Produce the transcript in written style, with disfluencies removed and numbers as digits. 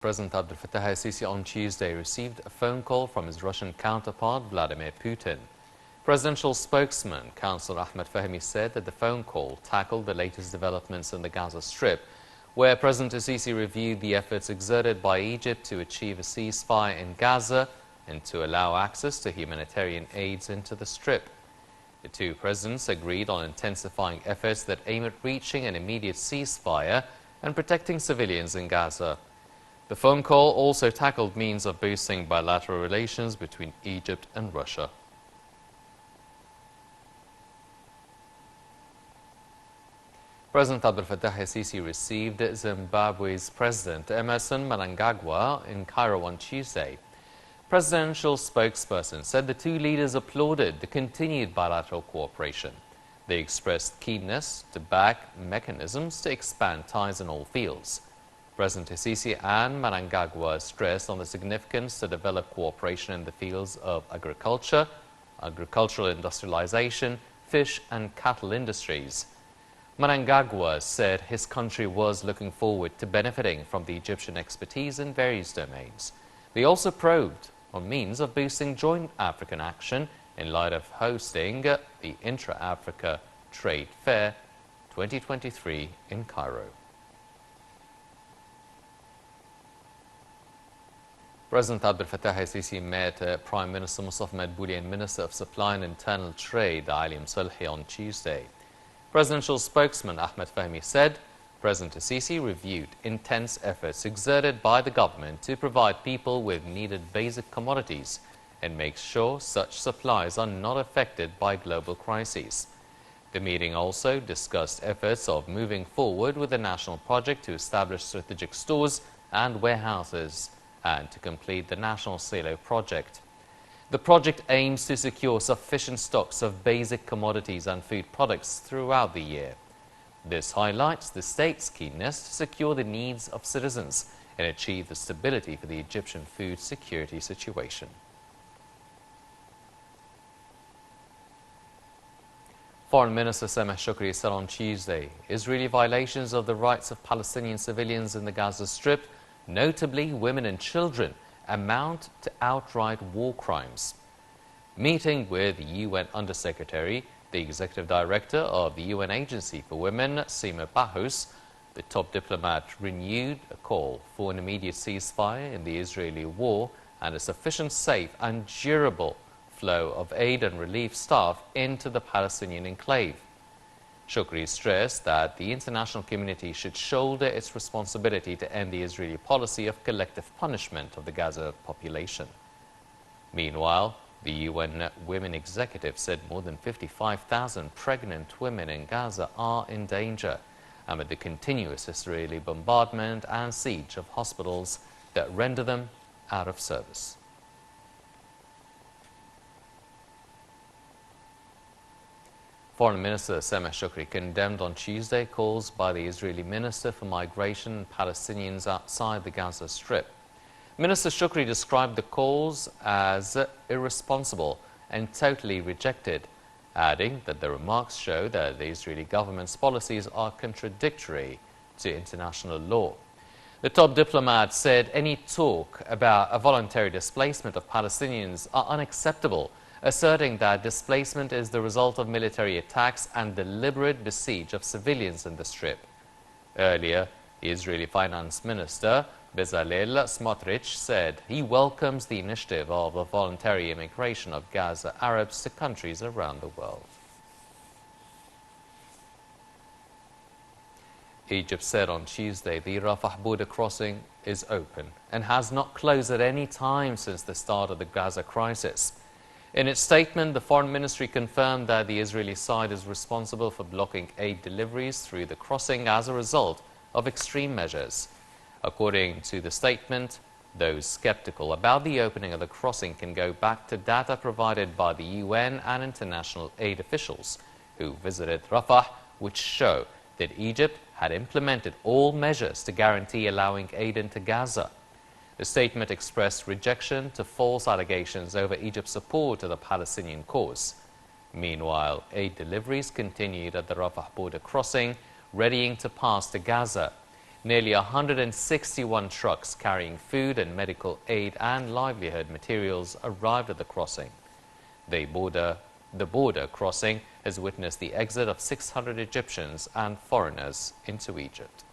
President Abdel Fattah al-Sisi on Tuesday received a phone call from his Russian counterpart, Vladimir Putin. Presidential spokesman, Councillor Ahmed Fahmy, said that the phone call tackled the latest developments in the Gaza Strip, where President al-Sisi reviewed the efforts exerted by Egypt to achieve a ceasefire in Gaza and to allow access to humanitarian aids into the Strip. The two presidents agreed on intensifying efforts that aim at reaching an immediate ceasefire and protecting civilians in Gaza. The phone call also tackled means of boosting bilateral relations between Egypt and Russia. President Abdel Fattah al-Sisi received Zimbabwe's President Emmerson Mnangagwa in Cairo on Tuesday. Presidential spokesperson said the two leaders applauded the continued bilateral cooperation. They expressed keenness to back mechanisms to expand ties in all fields. President al-Sisi and Mnangagwa stressed on the significance to develop cooperation in the fields of agriculture, agricultural industrialization, fish and cattle industries. Mnangagwa said his country was looking forward to benefiting from the Egyptian expertise in various domains. They also probed on means of boosting joint African action in light of hosting the Intra-Africa Trade Fair 2023 in Cairo. President Abdel Fattah al-Sisi met Prime Minister Mustafa Madbouli and Minister of Supply and Internal Trade Ali Msalhi on Tuesday. Presidential spokesman Ahmed Fahmy said President al-Sisi reviewed intense efforts exerted by the government to provide people with needed basic commodities and make sure such supplies are not affected by global crises. The meeting also discussed efforts of moving forward with a national project to establish strategic stores and warehouses and to complete the National Silo project. The project aims to secure sufficient stocks of basic commodities and food products throughout the year. This highlights the state's keenness to secure the needs of citizens and achieve the stability for the Egyptian food security situation. Foreign Minister Sameh Shoukry said on Tuesday, Israeli violations of the rights of Palestinian civilians in the Gaza Strip, notably women and children, amount to outright war crimes. Meeting with the UN Undersecretary, the Executive Director of the UN Agency for Women, Sima Bahous, the top diplomat renewed a call for an immediate ceasefire in the Israeli war and a sufficient, safe and durable flow of aid and relief staff into the Palestinian enclave. Shoukry stressed that the international community should shoulder its responsibility to end the Israeli policy of collective punishment of the Gaza population. Meanwhile, the UN Women Executive said more than 55,000 pregnant women in Gaza are in danger amid the continuous Israeli bombardment and siege of hospitals that render them out of service. Foreign Minister Sameh Shoukry condemned on Tuesday calls by the Israeli Minister for Migration and Palestinians outside the Gaza Strip. Minister Shoukry described the calls as irresponsible and totally rejected, adding that the remarks show that the Israeli government's policies are contradictory to international law. The top diplomat said any talk about a voluntary displacement of Palestinians are unacceptable, asserting that displacement is the result of military attacks and deliberate besiege of civilians in the Strip. Earlier, the Israeli Finance Minister Bezalel Smotrich said he welcomes the initiative of the voluntary immigration of Gaza Arabs to countries around the world. Egypt said on Tuesday the Rafah border crossing is open and has not closed at any time since the start of the Gaza crisis. In its statement, the Foreign Ministry confirmed that the Israeli side is responsible for blocking aid deliveries through the crossing as a result of extreme measures. According to the statement, those skeptical about the opening of the crossing can go back to data provided by the UN and international aid officials who visited Rafah, which show that Egypt had implemented all measures to guarantee allowing aid into Gaza. The statement expressed rejection to false allegations over Egypt's support to the Palestinian cause. Meanwhile, aid deliveries continued at the Rafah border crossing, readying to pass to Gaza. Nearly 161 trucks carrying food and medical aid and livelihood materials arrived at the crossing. The border crossing has witnessed the exit of 600 Egyptians and foreigners into Egypt.